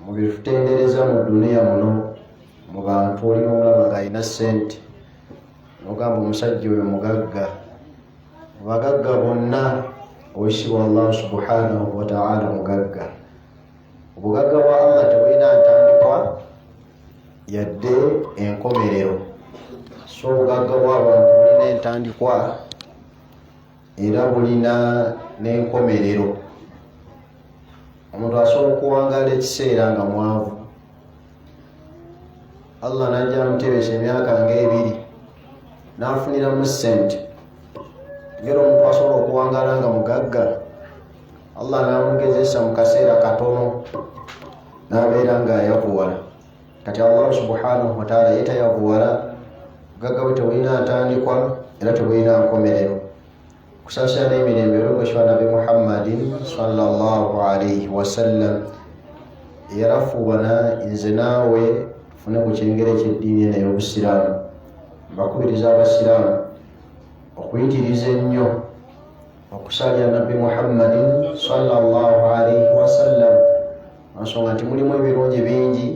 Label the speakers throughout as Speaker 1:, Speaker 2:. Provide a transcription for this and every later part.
Speaker 1: mu bitutendereza mu duniya muno mu bantu oli omulaba ng'alina ssente n'ogamba omusajja oyo mugagga. Mu bagagga bonna owekitiibwa Allah subhanahu wa ta'ala mugagga. Obugagga bwa Allah tebulina ntandikwa yadde enkomerero, so obugagga bw'abantu bulina entandikwa era bulina n'enkomerero. Omuntu asobola okuwangaala ekiseera nga mwavu, Allah najja amutebesa emyaka ng'ebiri n'afuniramu ssente. Ngero omuntu asobola okuwangaala nga mugagga, Allah n'amugezesa mu kaseera katono n'abeera ng'ayavuwala. Kati Allah subhanahu wa ta'ala ye tayavuwala. Obugagga bwe tebulina ntandikwa era tebulina nkomerero. Kusaasira n'emirembe olw'okwekitibwa Nabi Muhammadin sallallahu alayhi wasallam yarafuubana nze naawe tufune ku kyengere ky'eddiini eno ey'Obusiraamu. Mbakubiriza Abasiraamu okuyitiriza ennyo okusalira Nabi Muhammadin sallallahu alayhi wasallam, ensonga nti mulimu ebirungi bingi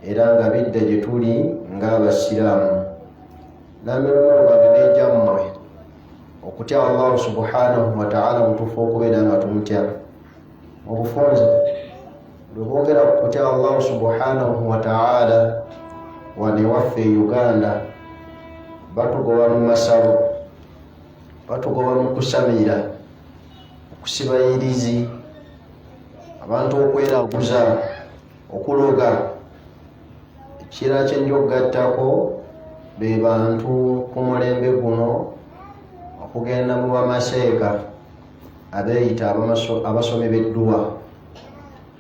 Speaker 1: era nga bidda gye tuli ng'Abasiraamu. Namirumiro gange n'ejjammwe okutya Allah subhanahu wa ta'ala mutuufu okubeera nga tumutya. Mu bufunze bwe boogera ku kutya Allah subhanahu wa ta'ala wano ewaffe e Uganda, batugoba mu masabo, batugoba mu kusamira, okusiba irizi, abantu okweraguza, okuloga. Ekirala kye nja okugattako be bantu ku mulembe guno okugenda mu bamaseeka abeeyita abasomi b'edduwa.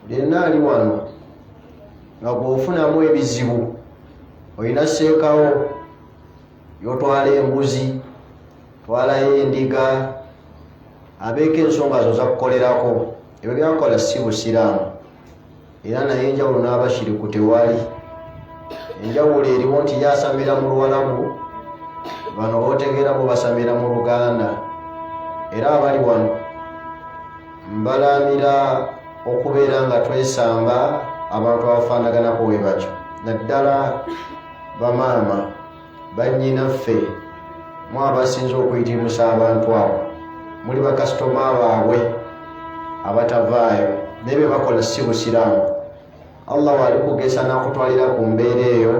Speaker 1: Buli yenna ali wano nga bw'ofunamu ebizibu olina seekawo yotwala embuzi, twalayo endiga, abeeko ensonga zo zakukolerako. Ebyo byakola si Busiraamu era naye enjawulo n'abashiriku tewali. Enjawulo eriwo nti yasamira mu Luwarabu, bano bootegeera bo basamira mu Luganda. Era abali wano mbalamira okubeera nga twesamba abantu abafaanaganako bwe batyo, naddala bamaama bannyinaffe mu abasinze okuyitirimusa abantu abo, muli bakasitoma baabwe abatavaayo naye bye bakola si Busiraamu. Allah wali kugesa n'akutwalira ku mbeera eyo,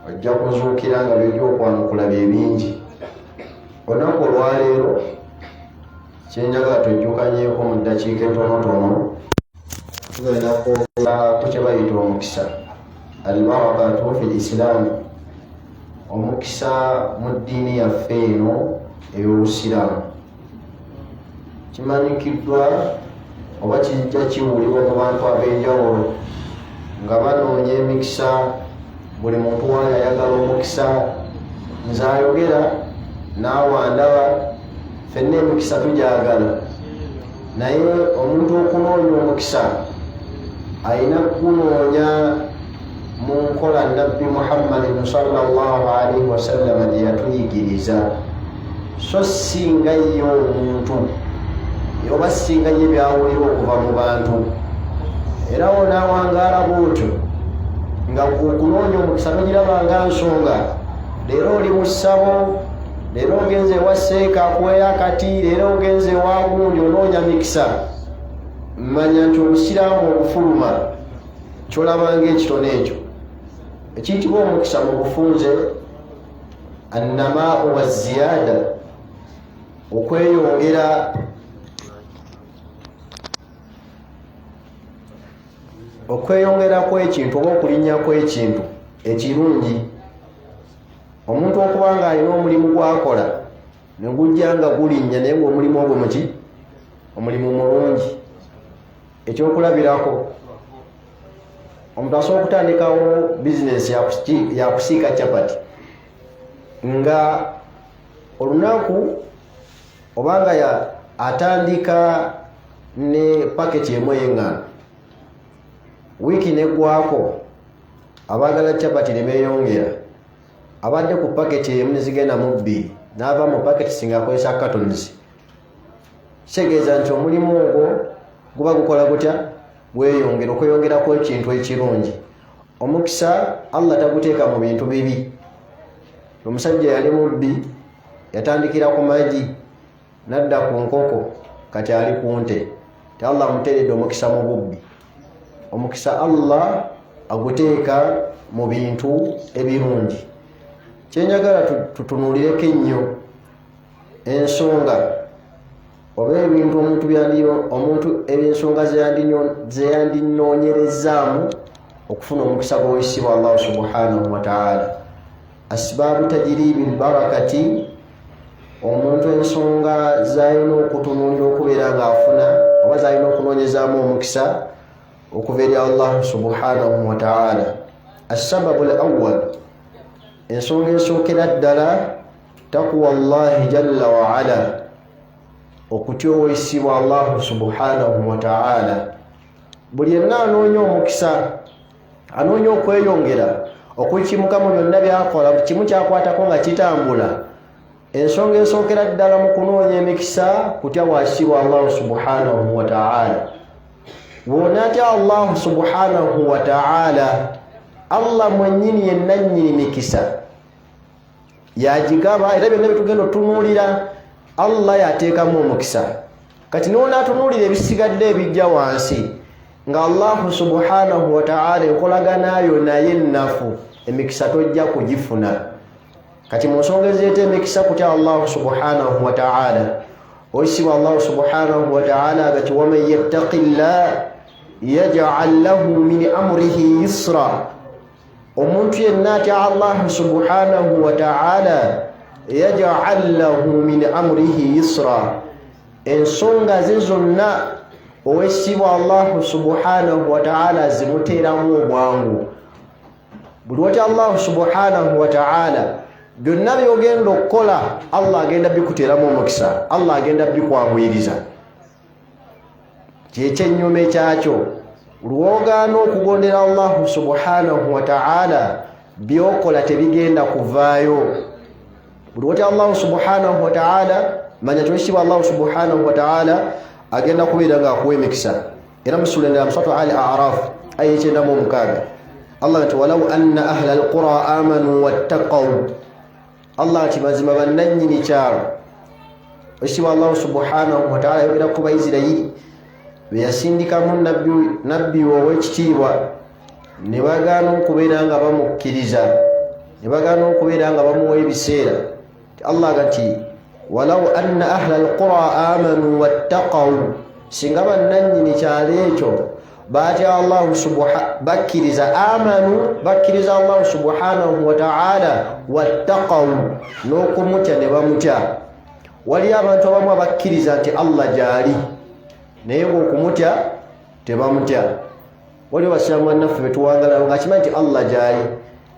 Speaker 1: ojja kuzuukira nga byojja okwanukula bye bingi. Olunaku olwaleero kyenjagala twejjukanyeeko mu ddakiika entonotono, tugenda kwogera ku kye bayita omukisa, al-barakatu fil Islam, omukisa mu ddiini yaffe eno ey'Obusiraamu. Kimanyikiddwa oba kijja kiwulibwa mu bantu ab'enjawulo nga banoonya emikisa. Buli muntu waali ayagala omukisa, nze ayogera naawe andaba, ffenna emikisa tugyagala, naye omuntu okunoonya omukisa ayina kunoonya mu nkola Nabbi Muhammadin sallallahu alayhi wasallam gye yatuyigiriza, so singa ye omuntu oba singa ye byawulira okuva mu bantu. Era onaawangaala bwotyo nga okunoonya omukisa togirabanga nsonga. Leero oli mu ssabo, leero ogenze ewa seeka akuweyo akati, leero ogenze ewa gundi onoonya mikisa. Manya nti Obusiraamu obufuluma kyolabanga ekitono ekyo ekiyitibwa omukisa mu bufunze annamaau wa ziyada, okweyongera, okweyongera kw'ekintu oba okulinnya kw'ekintu ekirungi. Omuntu okuba nga alina omulimu gwakola ne gujja nga gulinnya naye ng'omulimu ogwo muki? Omulimu mulungi. Ekyokulabirako, omuntu asobola okutandikawo bizinesi ya kusiika capati nga olunaku obanga atandika ne paketi emu ey'eŋŋaano, wiiki neggwako abaagala capati ne beeyongera, abadde ku paketi emu ne zigenda mu bbiri, n'ava mu paketi singa akozesa cartons. Kitegeeza nti omulimu ogwo guba gukola gutya? bweyongera okweyongerako ekintu ekirungi. Omukisa Allah taguteeka mu bintu bibi. Omusajja yali mubbi, yatandikira ku magi nadda ku nkoko, kati ali ku nte. Allah amuteeredde omukisa mu bubbi. Omukisa Allah aguteeka mu bintu ebirungi. Kyenjagala tutunuulireko ennyo ensonga oba ebintu omuntu ebyensonga zeyandinoonyerezaamu okufuna omukisa gw'owekitiibwa Allah subhanahu wa ta'ala. Asbaabu tajribi albarakati, omuntu ensonga z'alina okutunuulira okubeera ng'afuna oba z'alina okunoonyezaamu omukisa okuva eri Allah subhanahu wa ta'ala. Assababu al-awwal, ensonga esookera ddala taqwa Allahi jalla wa ala, okutya owekitiibwa Allah subhanahu wa ta'ala. Buli yenna anoonya omukisa, anoonya okweyongera okukimuka mu byonna byakola, kimu kyakwatako nga kitambula. Ensonga esookera ddala mu kunoonya emikisa kutya wakitiibwa Allah subhanahu wa ta'ala. Bw'onaatya Allah subhanahu wa ta'ala, Allah mwennyini yenna nnyini mikisa yagigaba, era byonna byetugenda otunuulira Allah yateekamu omukisa. Kati n'onaatunuulira ebisigadde ebijja wansi nga Allah subhanahu wa ta'ala enkolaganayo naye nnafu, emikisa tojja kugifuna. Kati mu nsonga ezireeta emikisa kutya Allah subhanahu wa ta'ala, oyisibwa Allah subhanahu wa ta'ala agati waman yattaqillah yaj'al lahu min amrihi yusra. Omuntu yenna atya Allah subhanahu wa ta'ala yaj'al lahu min amrihi yusra, ensonga ze zonna owekitiibwa Allah subhanahu wa ta'ala zimuteeramu obwangu. Buli watya Allah subhanahu wa ta'ala, byonna by'ogenda okukola Allah agenda bikuteeramu omukisa, Allah agenda bikwanguyiriza. Kyekyennyuma ekyakyo, lwogaana okugondera Allah subhanahu wa ta'ala, byokola tebigenda kuvaayo. Buli watya Allah subhanahu wa ta'ala, manya kyekitiibwa Allah subhanahu wa ta'ala agenda kubeera ng'akuwa emikisa. Era mu sura ya Al-A'raf aya 96 Allah ati walau anna ahla alqura amanu wattaqaw, Allah ati mazima bannannyini kyalo. Ekitiibwa Allah subhanahu wa ta'ala ayogera ku Bayisirayiri be yasindikamu nabbi ow'ekitiibwa, ne bagaana okubeera nga bamukkiriza, ne bagaana okubeera nga bamuwa ebiseera. Allah agati walau anna ahla alqura amanu wattaqaw, singa bannannyini kyalo ekyo batya Allah bakkiriza, amanu bakkiriza Allah subhanahu wa ta'ala, wattaqaw n'okumutya ne bamutya. Waliyo abantu abamu abakkiriza nti Allah gyali naye ng'okumutya tebamutya. Waliwo basiraamu bannaffe betuwangalawo ng'akimanyi nti Allah gyali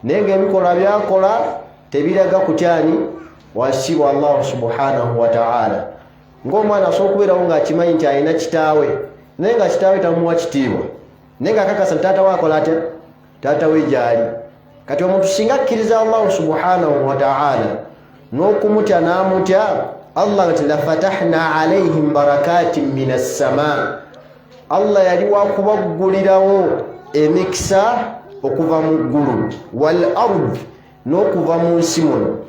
Speaker 1: naye ng'ebikolwa byakola tebiraga kutyani wakitiibwa Allah subhanahu wa ta'ala. Ng'omwana asobola okubeerawo ng'akimanyi nti alina kitaawe naye nga kitaawe tamuwa kitiibwa, naye ng'akakasa nti taata we akola atya, taata we gyali. Kati omuntu singa akkiriza Allah subhanahu wa ta'ala n'okumutya n'amutya, Allah ati lafatahna alayhim barakatin minas sama, Allah yali wakubaggulirawo emikisa okuva mu ggulu, wal ard n'okuva mu nsi muno.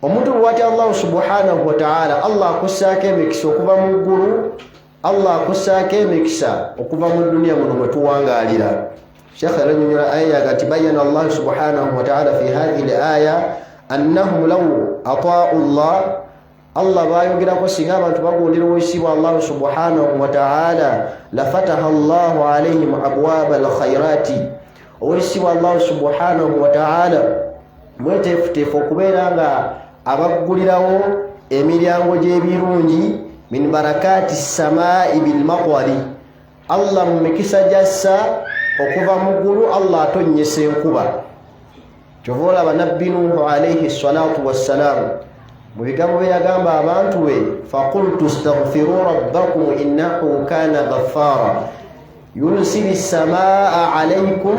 Speaker 1: Omuntu bw'atya Allah subhanahu wa ta'ala, Allah akussaako emikisa okuva mu ggulu, Allah akussaako emikisa okuva mu dunia muno mwe tuwangaalira. Sheikh alanyonyola aya agati bayyana Allah subhanahu wa ta'ala fi hadhihi al-aya annahum law ataa'u Allah bayogerako singa abantu bagondera owekitiibwa Allah subhanahu wa ta'ala lafataha Allahu alayhim abwaaba al-khayrati. Owekitiibwa Allah subhanahu wa ta'ala mweteefuteefu okubeera nga abaggulirawo emiryango gy'ebirungi min barakati samaa'i bil maqwari. Allah mu mikisa gyassa okuva mu ggulu Allah atonnyesa enkuba. Kyova olaba nabbi Nuuhu alayhi salatu wassalamu mu bigambo bye yagamba abantu be, faqultu astaghfiru rabbakum innahu kana ghaffara yursili samaa alaykum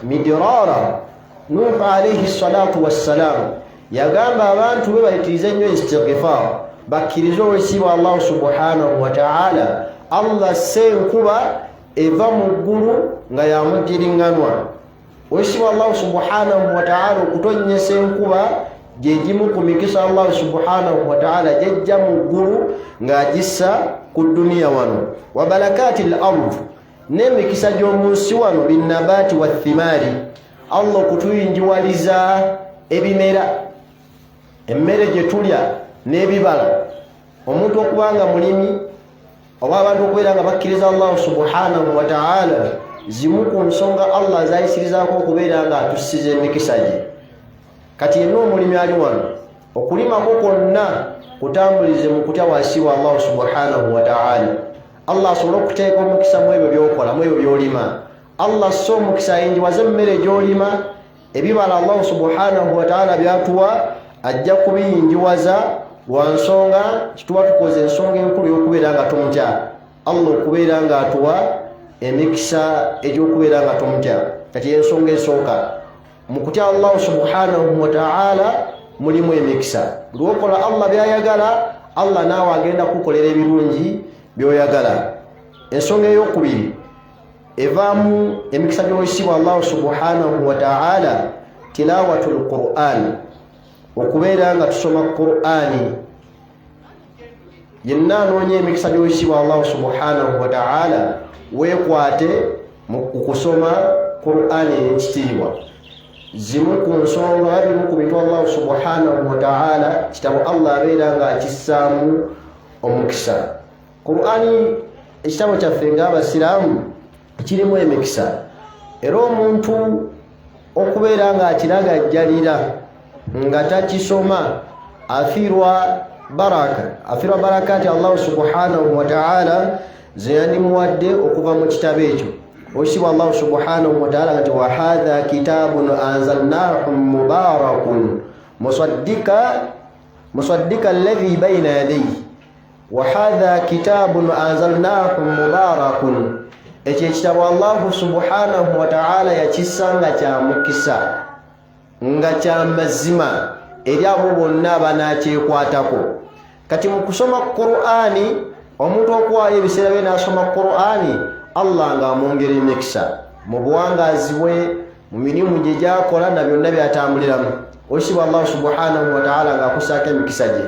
Speaker 1: midrara. Nuuhu alayhi salatu wassalamu yagamba abantu be bayitirize nnyo istighfar, bakkirize owekitiibwa Allah subhanahu wa ta'ala, Allah senkuba eva mu ggulu nga yamugiriŋŋanwa. Oweekitiibwa Allah subhanahu wa ta'ala okutonnyesa enkuba gye gimu ku mikisa Allah subhanahu wa ta'ala gy'ajja mu ggulu ng'agissa ku duniya wano. Wa barakaatil ard, n'emikisa gy'omu nsi wano binnabaati wa thimari, Allah okutuyinjiwaliza ebimera, emmere gye tulya n'ebibala. Omuntu okuba nga mulimi oba abantu okubeera nga bakkiriza Allah subhanahu wa ta'ala, zimu ku nsonga Allah zayisirizaako okubeera nga atussiza emikisa gye. Kati yenna omulimi ali wano, okulimako kwonna kutambulize mu kutya wansi wa Allah subhanahu wa ta'ala. Allah asobole okuteeka omukisa mu ebyo by'okola, mu ebyo by'olima. Allah asse omukisa ayinjiwaze emmere gy'olima, ebibala Allah subhanahu wa ta'ala by'atuwa ajja kubiyinjiwaza lwa nsonga kituba tukoze ensonga enkulu y'okubeera nga tumutya Allah, okubeera nga atuwa emikisa egy'okubeera nga tumutya. Kati ensonga esooka mu kutya Allah subhanahu wa ta'ala mulimu emikisa. Lw'okola Allah by'ayagala, Allah naawe agenda kukolera ebirungi by'oyagala. Ensonga ey'okubiri evaamu emikisa gy'oweekitiibwa Allah subhanahu wa ta'ala, tilawatul Qur'an, okubeera nga tusoma Qur'ani. Yenna anoonya emikisa gy'oweekitiibwa Allah subhanahu wa ta'ala, weekwate mu kusoma Qur'ani ey'ekitiibwa. Zimu ku nsonga, bimu ku bintu Allah subhanahu wa ta'ala kitabo Allah abeera nga akissaamu omukisa. Qur'ani ekitabo kyaffe ng'Abasiraamu kirimu emikisa, era omuntu okubeera nga akiragajjalira nga takisoma afiirwa barakaati Allah subhanahu wa ta'ala ze yandimuwadde okuva mu kitabo ekyo. Oweekitiibwa Allah subhanahu wa ta'ala nti wa hadha kitabun anzalnahu mubarakun musaddika alladhi bayna yadayhi, wa hadha kitabun anzalnahu mubarakun. Ekyo ekitabo Allah subhanahu wa ta'ala yakissa nga kya mukisa, nga kya mazima eri abo bonna abanakyekwatako. Kati mu kusoma Qur'ani, omuntu okuwaayo ebiseera bye n'asoma Qur'ani, Allah ng'amwongera emikisa mu buwangaazi bwe, mu mirimu gye gy'akola na byonna by'atambuliramu. Oweekitiibwa Allah subhanahu wa ta'ala ng'akussaako emikisa gye.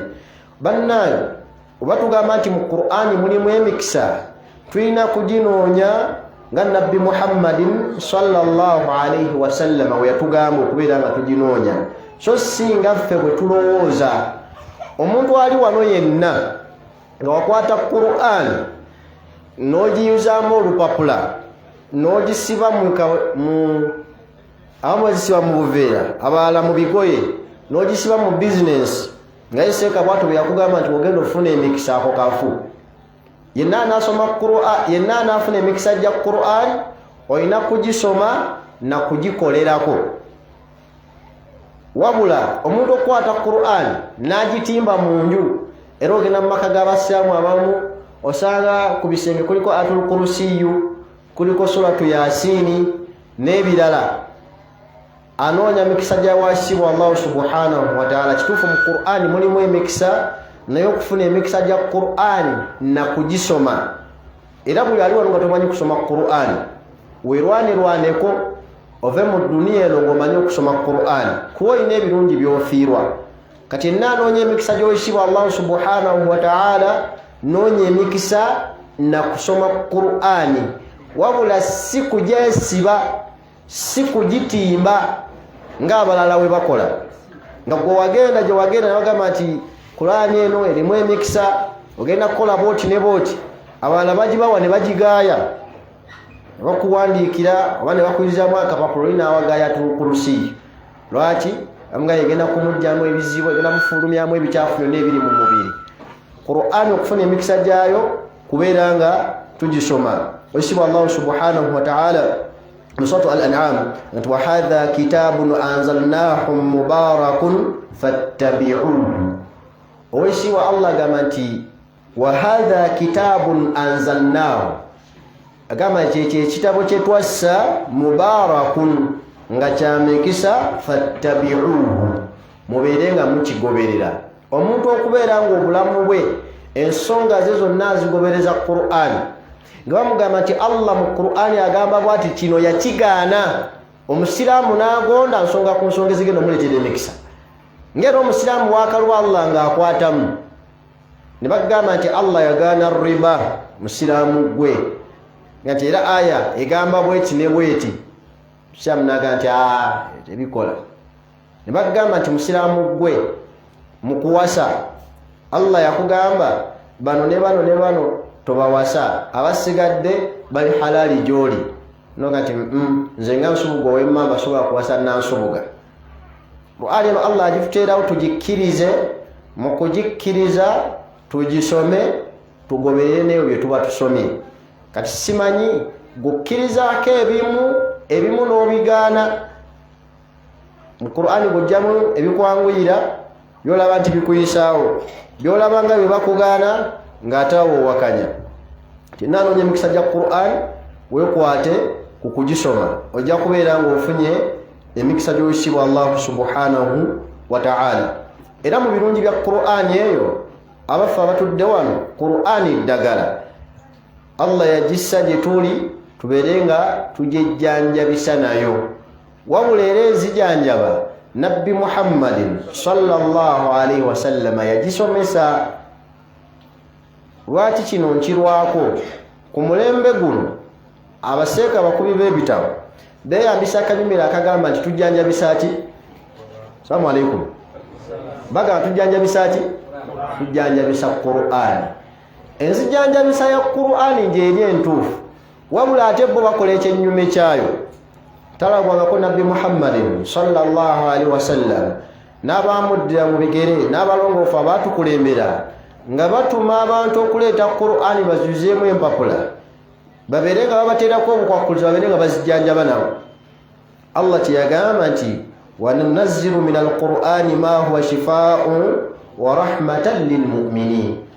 Speaker 1: Bannange, oba tugamba nti mu Qur'ani mulimu emikisa, tulina kuginoonya nga Nabbi Muhammadin sallallahu alayhi wa sallam we yatugamba okubeera nga tuginoonya, so si nga ffe bwe tulowooza. Omuntu ali wano yenna nga wakwata Qur'ani n'ogiyuzaamu olupapula n'ogisiba abamu bazisiba mu buveera, abalala mu bigoye, n'ogisiba mu bizinensi, nga Yeseeka bw'atyo bwe yakugamba nti ogenda ofuna emikisa ako kafu. Yenna anaasoma Qur'an, yenna anaafuna emikisa gya Qur'an, olina kugisoma na kugikolerako. Wabula omuntu okukwata Qur'an n'agitimba mu nju, era ogenda mu maka g'Abasiraamu abamu osanga ku bisenge kuliko Ayatul Kursiyu, kuliko Suratu Yaasiini n'ebirala. Anoonya mikisa gya waasibwa Allah subhanahu wa ta'ala. Kituufu mu Qur'ani mulimu emikisa, naye okufuna emikisa gya Qur'ani na kugisoma. Era buli ali wano nga tomanyi kusoma Qur'ani, weerwanirwaneko ove mu duniya eno ng'omanyi okusoma Qur'ani, kuba olina ebirungi by'ofiirwa. Kati yenna anoonya emikisa gy'oweekitiibwa Allah subhanahu wa ta'ala, noonya emikisa na kusoma Qur'ani, wabula si kugyesiba, si kugitimba ng'abalala we bakola. Nga gwe wagenda gye wagenda nabagamba nti Qur'ani eno erimu emikisa, ogenda kukola booti ne booti, abalala bagibawa ne bagigaaya, bakuwandiikira oba ne bakuyizaamu akapapula oli n'awagaaya Ayatul Kursi. Lwaki? Nga egenda kumugyamu ebizibu, egenda mufulumyamu ebicaafu byonna ebiri mu mubiri. Qur'ani okufuna emikisa gyayo kubeera nga tugisoma. Oweekitiibwa Allah subhanahu wa ta'ala mu Suratu Al-An'am nti wa hadha kitabun anzalnahu mubarakun fattabi'uhu. Oweekitiibwa Allah agamba nti wa hadha kitabun anzalnahu, agamba nti ekyo ekitabo kye twassa mubarakun nga kya mikisa, fattabi'uhu, mubeere nga mukigoberera. Omuntu okubeera nga obulamu bwe ensonga ze zonna azigobereza Qur'an, nga bamugamba nti Allah mu Qur'ani agamba bwati kino yakigaana omusiraamu n'agonda nsonga ku nsonga ezigenda omuleetera emikisa ngera omusiraamu wakalwa Allah ng'akwatamu ne bagamba nti Allah yagaana riba musiraamu gwe nti era aya egamba bweti ne bweti musiraamu n'agamba nti tebikola ne bagamba nti musiraamu gwe mu kuwasa Allah yakugamba bano ne bano ne bano tobawasa abasigadde bali halali gy'oli noga nti nze nga nsubuga ow'emmamba asobola kuwasa nansubuga Qur'ani Allah agituteerawo tugikkirize mu kugikkiriza tugisome tugoberere n'ebyo bye tuba tusomye kati simanyi gukkirizaako ebimu n'obigaana mu Qur'ani gujjamu ebikwanguyira byolaba nti bikuyisaawo byolaba nga bye bakugaana ng'ataawo owakanya tinanoonya emikisa gya Qur'ani weekwate ku kugisoma ojja kubeera ng'ofunye emikisa gy'oyisibwa Allah subhanahu wa ta'ala era mu birungi bya Qur'ani eyo abaffe abatudde wano Qur'ani ddagala Allah yagissa gye tuli tubeere nga tujejjanjabisa nayo wabula era ezijanjaba Nabbi Muhammadin sallallahu alaihi wasallama yagisomesa lwaki kino nkirwako ku mulembe guno abaseeka bakubi b'ebitabo beeyambisa akanyumira akagamba nti tujjanjabisa ki salamu alaikum bagamba tujjanjabisa ki tujjanjabisa Qur'ani enzijanjabisa ya Qur'ani ngyeri entuufu wabula ate bo bakola ekyennyume kyayo talagwangako Nabbi Muhammadin sallallahu alaihi wasallam n'abamuddira mu bigere n'abalongoofu abaatukulembera nga batuma abantu okuleeta Qur'ani bazuzeemu empapula babeere nga babateerako obukwakulizo babeere nga bazijjanjaba nabo Allah kyeyagamba nti wanunazzilu min alqur'ani ma huwa shifaa'un wa rahmatan lilmu'minin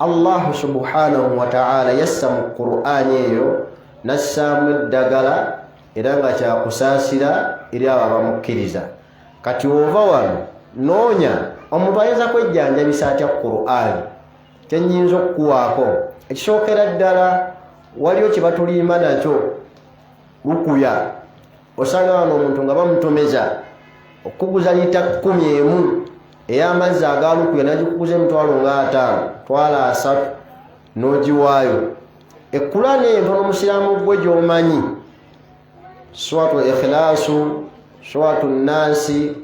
Speaker 1: Allah subhanahu wa ta'ala yassa mu Qur'ani eyo nassaamu eddagala era nga kyakusaasira eri abo abamukkiriza kati ova wano noonya omuntu ayinza kwejjanjabisa atya Qur'ani kyenyinza okukuwaako ekisookera ddala waliyo kye batulimba nakyo lukuya osanga wano omuntu nga bamutomeza okuguza lita 11 ey'amazzi aga lukuya nagikuguza emitwalo nga 5 twala 3 n'ogiwaayo ekkulani entono omusiraamu gwe gy'omanyi Suratul Ikhlasu Suratul Nasi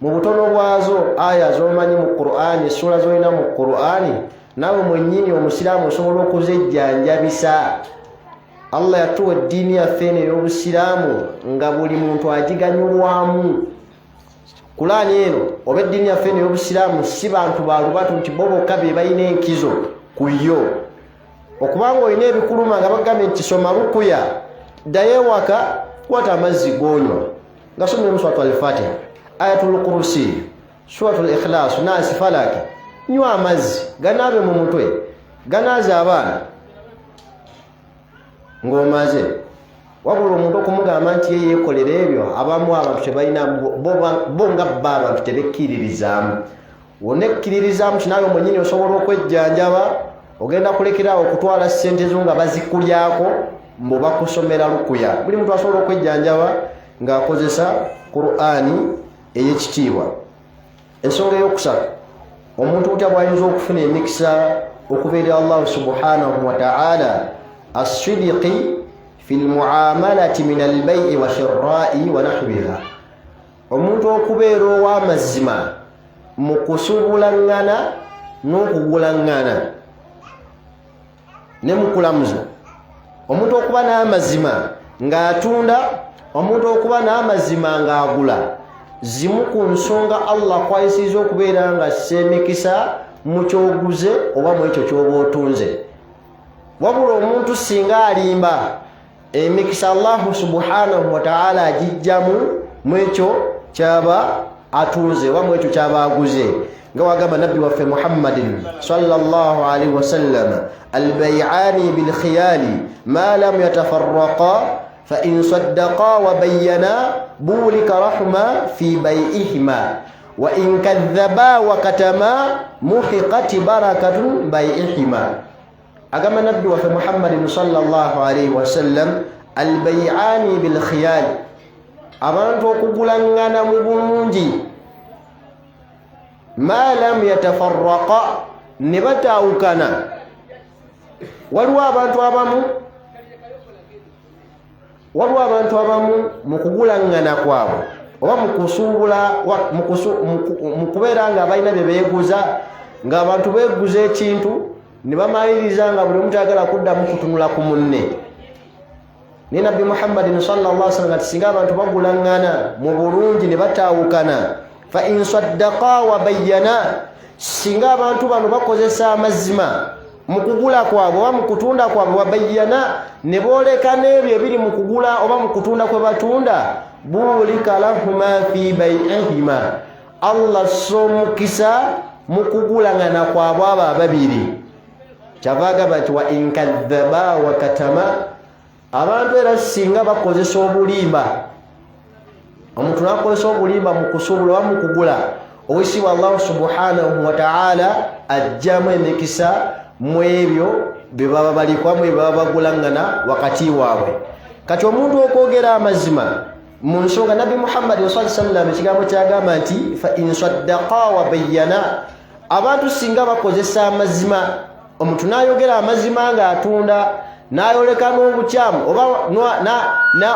Speaker 1: mu butono bwazo aya z'omanyi mu Qur'ani sura z'olina mu Qur'ani nawe mwennyini omusiraamu osobola okuzejjanjabisa Allah yatuwa eddiini yaffe eno ey'obusiraamu nga buli muntu agiganyulwamu Qur'ani eno oba eddiini yaffe eno ey'obusiraamu si bantu balubatu nti bo bokka be balina enkizo ku yo okubanga olina ebikuluma nga bagambye nti soma lukuya ddayo ewaka kwata amazzi g'onywa nga somyemu Suratul Al-Fatiha Ayatul Kursi Suratul Ikhlas Nasi Falaki nywa amazzi ganaabe mu mutwe ganaaze abaana ng'omaze wabula omuntu okumugamba nti ye yeekolera ebyo abamu abantu tebalina bo nga bba abantu tebekkiririzaamu wonna ekkiririzaamu kinaawe mwennyini osobola okwejjanjaba ogenda kulekerawo okutwala ssente zo nga bazikulyako mbo bakusomera lukuya buli muntu asobola okwejjanjaba ng'akozesa Qur'ani ey'ekitiibwa ensonga ey'okusatu omuntu utya bw'ayinza okufuna emikisa okuva eri Allah subhanahu wa ta'ala as-sidqi fi al-mu'amalati min al-bay'i wa shirra'i wa nahwiha omuntu okubeera ow'amazima mu kusubulangana n'okugulangana ne mu kulamuza omuntu okuba n'amazima ng'atunda omuntu okuba n'amazima ng'agula zimu ku nsonga Allah kwayisiza okubeera nga semikisa mu kyoguze oba mu ekyo ky'oba otunze wabula omuntu singa alimba emikisa Allah subhanahu wa ta'ala agijjamu mu ekyo kyaba atunze oba mu ekyo kyaba aguze nga wagamba nabbi waffe Muhammadin sallallahu alaihi wasallam albay'ani bil khiyali ma lam yatafarraqa fa in saddaqa wa bayyana bulika rahma fi bay'ihima wa in kadhaba wa katama muhiqat barakatu bay'ihima agama nabbi wa Muhammadin sallallahu alaihi wasallam albay'ani bil khiyal abantu okugulangana mu bulungi ma lam yatafarraqa ne batawukana waliwo abantu abamu mu kugulangana kwabwe oba mu kubeera nga abalina bye beeguza ng'abantu beeguza ekintu ne bamaliriza nga buli omuntu ayagala kuddamu kutunula ku munne. Ne Nabbi Muhammadin sallallahu alaihi wasallam ati singa abantu bagulangana mu bulungi ne bataawukana fa in saddaqa wa bayyana, singa abantu bano bakozesa amazima mu kugula kwabwe oba mu kutunda kwabwe, wa bayyana ne booleka n'ebyo ebiri mu kugula oba mu kutunda kwe batunda, bulika lahuma fi bay'ihima, Allah somukisa mu kugulangana kwabwe abo ababiri. Kyavaga bati wa in kadhaba wa katama, abantu era singa bakozesa obulimba, omuntu nakozesa obulimba mu kusuubula oba mu kugula, owesibwa Allah subhanahu wa ta'ala ajjamu emikisa mu ebyo bye baba balikwamu bye baba bagulangana wakati waabwe. Kati omuntu okwogera amazima mu nsonga Nabbi Muhammad sallallahu alaihi wasallam ekigambo kyagamba nti fa in saddaqa wa bayyana, abantu singa bakozesa amazima, omuntu n'ayogera amazima ng'atunda n'ayoleka n'obukyamu oba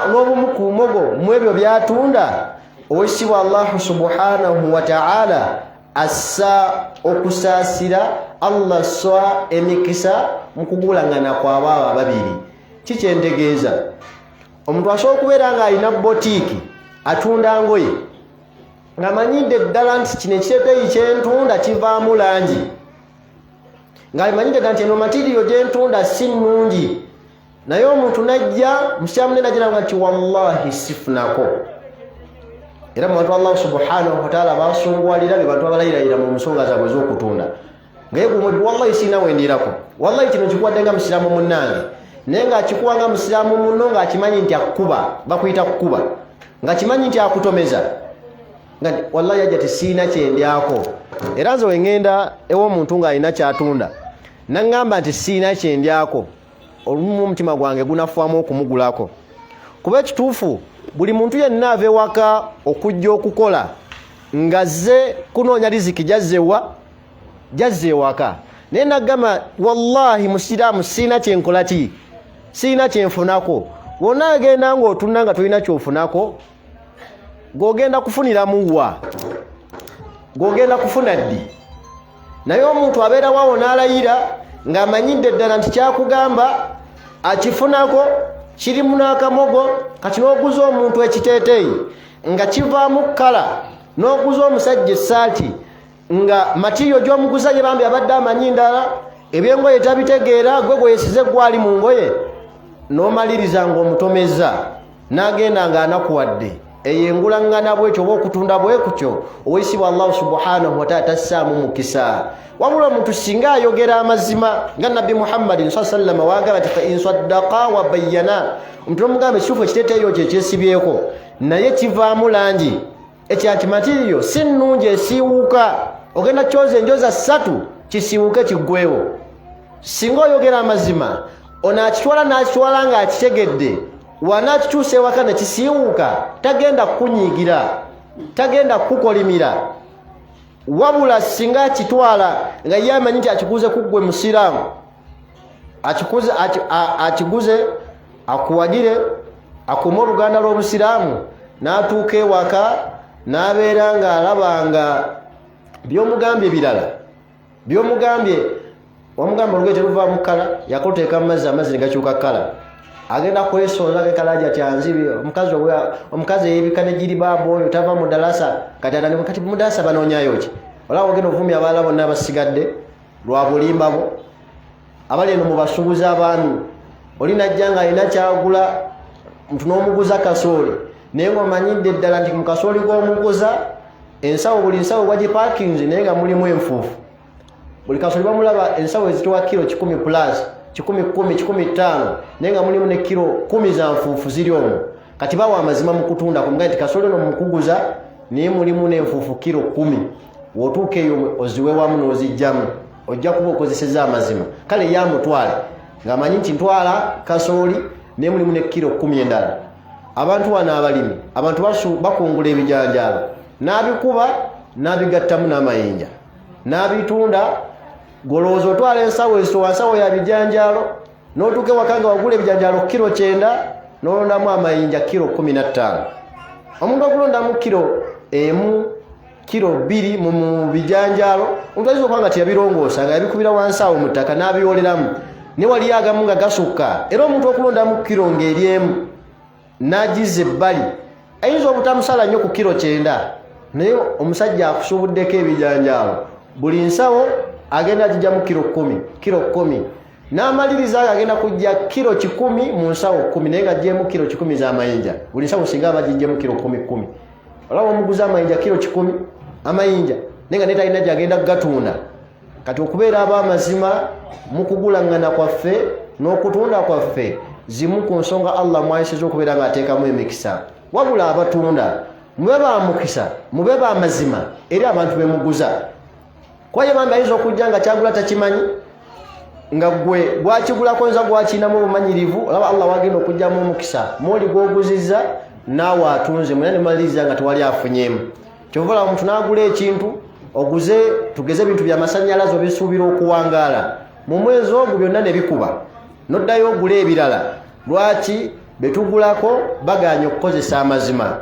Speaker 1: n'obumu ku mugo mu ebyo by'atunda, owesibwa Allah subhanahu wa ta'ala assa okusaasira, Allah assa emikisa mu kugulangana kw'abo ababiri. Kikyentegeeza omuntu asobola okubeera ng'alina botiiki atunda ngoye ng'amanyidde ddala nti kino ekiteeteeyi kyentunda kivaamu langi, ng'amanyidde ddala nti eno matiriyo gyentunda si nnungi, naye omuntu najja musiramu ne najja nti wallahi sifunako. Era mu bantu Allah subhanahu wa ta'ala basunguwalira be bantu abalayirayira mu nsonga zaabwe ez'okutunda, ngaye gumwe wallahi sina wendirako, wallahi kino kikuwadde nga musiramu munnange, naye ng'akikuwa nga musiramu munno ng'akimanyi nti akukuba, bakuyita kukuba, ng'akimanyi nti akutomeza, nga wallahi ajja tisiina kyendyako. Era nze wengenda ew'omuntu ng'alina kyatunda naŋŋamba nti siina kyendyako, olumu omutima gwange gunafuamu okumugulako, kuba ekituufu buli muntu yenna ava ewaka okujja okukola nga zze kunoonya riziki jazze ewaka, naye naggamba wallahi musiraamu siina kyenkola ti, siina kyenfunako. Wonna agenda ng'otunda nga tolina kyofunako, g'ogenda kufuniramu wa? G'ogenda kufuna ddi? Naye omuntu abeera waawo n'alayira ng'amanyidde ddala nti kyakugamba akifunako kiri munakamogo. Kati n'oguza omuntu ekiteeteeyi nga kivaamu kkala, n'oguza omusajja essaati nga matiriyo gy'omuguza gye bambi abadde amanyi ndala, ebyengoye tabitegeera, gwe gweyesize gwali mu ngoye, n'omaliriza ng'omutomeza n'agenda ng'anakuwadde. Eyo engulangana bwekyo oba okutunda bwe kutyo, owesibwa Allah subhanahu wa ta'ala tassaamu mukisa. Wabula omuntu singa ayogera amazima nga Nabbi Muhammadin sallallahu alaihi wasallam waagala ati fa in saddaqa wa bayyana, omuntu omugamba ekituufu ekiteeteeyo kye kyesibyeko naye kivaamu langi, ekyantimatiriyo si nnungi, esiiwuuka, ogenda kyoza enjoza 3 kisiiwuuke kiggwewo. Singa oyogera amazima onaakitwala n'akitwala ng'akitegedde, wanaakituusa ewaka ne kisiiwuuka, tagenda kukunyiigira, tagenda kukukolimira. Wabula singa akitwala nga ye amanyi nti akiguze kuggwe musiraamu, akiguze akuwagire akuuma oluganda lw'obusiraamu, n'atuuka ewaka n'abeera ng'alaba nga by'omugambye birala, by'omugambye wamugamba olugoye teruvaamu kkala, yakuteeka mu mazzi, amazzi ne gakyuka kkala, agenda kwesooza gekalaja kyanzibi. Omukazi eyebika ne jiribabu oyo tava mu dalasa, kati mu dalasa banoonyayo ki? Olaba ogenda ovumya abalala bonna abasigadde lwa bulimba bo, abali eno mu basuubuzi abaami, oli najja ng'alina kyagula, omuntu n'omuguza kasooli, naye ng'omanyidde ddala nti mu kasooli g'omuguza ensawo, buli nsawo wagipaakinze naye nga mulimu enfuufu. Buli kasooli bamulaba ensawo ezitowa kilo 10 plus 10, 15, naye nga mulimu ne kilo 10 za nfuufu ziri omwo. Kati bawa amazima mu kutunda kumugamba nti kasooli ono mukuguza naye mulimu n'enfuufu kilo 10, w'otuuka eyo oziwe wamu n'ozijjamu, ojja kuba okozesezza amazima. Kale yamutwale ng'amanyi nti ntwala kasooli naye mulimu ne kilo 10 endala. Abantu wano abalimi abantu bakungula ebijanjaalo n'abikuba n'abigattamu n'amayinja n'abitunda. Golowooza otwala ensawo ensawo ya bijanjaalo n'otuuka ewaka nga wagula ebijanjaalo kilo 9 n'olondamu amayinja kilo 15. Omuntu okulondamu kilo 1 kilo 2 mu bijanjaalo omuntu ayinza okuba nga teyabirongoosa nga yabikubira wansi awo mu ttaka n'abiyooleramu ne wali agamu nga gasukka. Era omuntu okulondamu kilo ng'eri emu n'agiza ebbali ayinza obutamusala nnyo ku kilo 9, naye omusajja akusubuddeko ebijanjaalo buli nsawo agenda agijjamu kilo 10 n'amaliriza nga agenda kujja kilo 10 mu nsawo 10 naye nga ajjemu kilo 10 z'amayinja. Buli nsawo singa aba agijjemu kilo 10. Olaba omuguza amayinja kilo 10 amayinja naye nga netalina gyagenda kugatunda. Kati okubeera ab'amazima mu kugulaŋŋana kwaffe n'okutunda kwaffe zimu ku nsonga Allah mwayisiza okubeera ng'ateekamu emikisa. Wabula abatunda mube ba mukisa mube ba mazima eri abantu bemuguza. Kwaye bambi ayinza okujja nga kyagula takimanyi nga gwe gwakigulako nza gwakinamu obumanyirivu. Olaba Allah wagenda okujjamu omukisa mwoli gwoguzizza naawe atunze mwena ne maliriza nga tewali afunyemu. Kyova omuntu n'agula ekintu oguze tugeze ebintu by'amasannyalaze obisuubira okuwangaala mu mwezi ogwo byonna ne bikuba n'oddayo ogula ebirala. Lwaki? Betugulako baganya okukozesa amazima.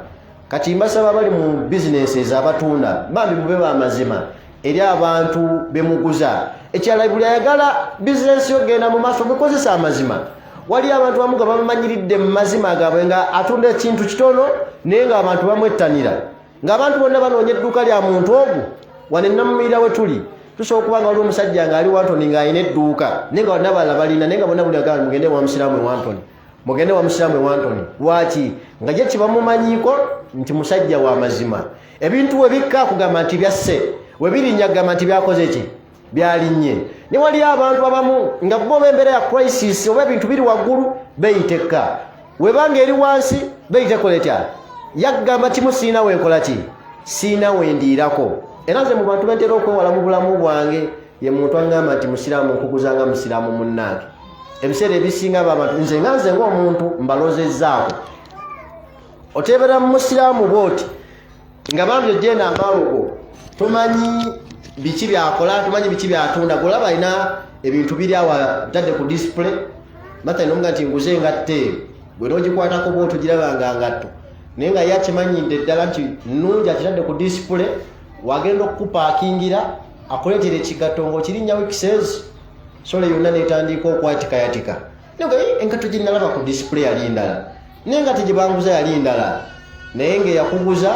Speaker 1: Kati mbasaba bali mu bizinesi abatunda bambi mube ba mazima eri abantu bemuguza. Ekyala buli ayagala bizinesi yogenda mu maaso bekozesa amazima. Wali abantu bamu bamanyiridde mu mazima gaabwe nga atunda ekintu kitono naye nga abantu bamwettanira. Ng'abantu bonna banoonya edduuka lya muntu ogwo wane namumiira we tuli tusobola okuba nga waliwo omusajja ng'ali Wantoni ng'alina edduuka naye nga bonna balala balina naye nga bonna buli agamba mugende wa musiraamu e Wantoni mugende wa musiraamu e Wantoni. Lwaki? Nga ye kibamumanyiiko nti musajja wa mazima. Ebintu we bikka kugamba nti byasse we birinnya kugamba nti byakoze ki byalinnye. Ne wali abantu abamu nga bo b'embeera ya crisis oba ebintu biri waggulu beyitekka webanga eri wansi beyiteko letya yagamba timu siina wenkola ki siina wendiirako. Era nze mu bantu bentera okwewala mu bulamu bwange ye muntu angamba nti musiraamu nkuguzanga musiraamu munnange. Ebiseera ebisinga abantu nze ng'omuntu mbalozezzaako otebera mu musiraamu bw'oti nga bambi ojjena amalogo tomanyi biki byakola tomanyi biki byatunda. Golaba alina ebintu biri awa tadde ku display mata inomuga nti nguze ngatte gwe n'ogikwatako bw'oti ogirabanga ngatto naye nga yakimanyidde ddala nti nnungi akitadde ku display wagenda okukupaakingira akuleetera ekigatto ng'okirinnya wikisezi sole yonna neetandika okwatikayatika naye nga engatto gye nalaba ku display yali ndala naye nga tegibanguza yali ndala naye ng'eyakuguza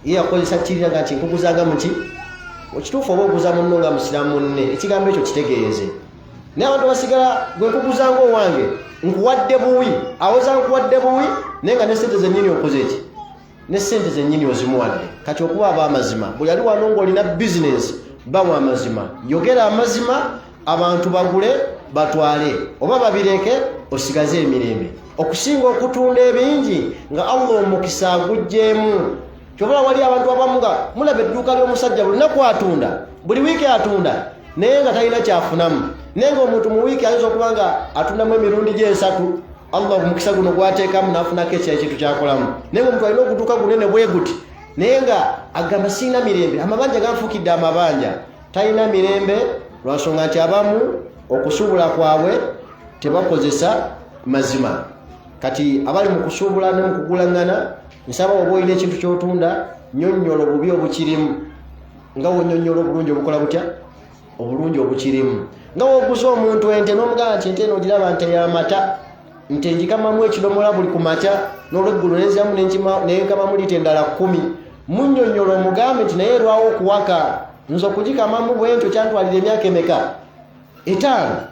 Speaker 1: ye yakozesa kiriraga nti nkuguzanga muki okituufu oba oguza munno nga musiraamu munne ekigambo ekyo kitegeeze. Naye abantu basigala gwe nkuguzanga owange nkuwadde buwi awoza nkuwadde buwi naye nga ne ssente zennyini okoze ki ne ssente zennyini ozimuwadde. Kati okuba ab'amazima buli ali wano ng'olina bizinesi bamu amazima yogera amazima abantu bagule batwale oba babireke osigaze emirembe okusinga okutunda ebingi nga Allah omukisa agugjeemu. Kyobala wali abantu abamu nga mulaba edduuka ly'omusajja buli naku atunda buli wiiki atunda naye nga talina kyafunamu. Naye ng'omuntu mu wiiki ayinza okuba nga atundamu emirundi gye 3 Allah omukisa guno gwateekamu n'afunako ekintu kyakolamu. Naye ng'omuntu alina okutuuka gunene bwe guti naye nga agamba siina mirembe amabanja ganfuukidde amabanja talina mirembe lwansonga nti abamu okusuubula kwabwe tebakozesa mazima. Kati abali mu kusuubula ne mu kugulaŋŋana nsaba oba olina ekintu ky'otunda nnyonnyola obubi obukirimu nga wonnyonnyola obulungi obukola butya obulungi obukirimu. Nga woguza omuntu ente n'omugamba nti ente eno ogiraba nte y'amata nte njikamamu ekidomola buli ku makya n'olweggulo neziyamu nenkamamu liita endala 10 munnyonnyola omugambe nti naye erwawo okuwaka nza okugikamamu bwentyo kyantwalira emyaka emeka 5.